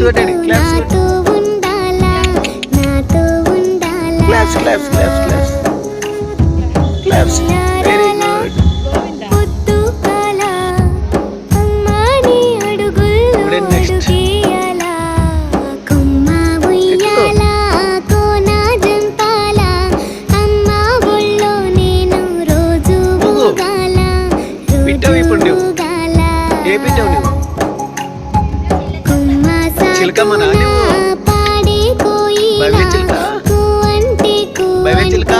కొట్టండి, claps claps claps claps claps claps. Very good. Next పిట్టావు. ఇప్పుడు నువ్వు ఏ పిట్టావు? నువ్వు చిలకమ్మనా? నువ్వు బయట చిలక, బయట చిలక.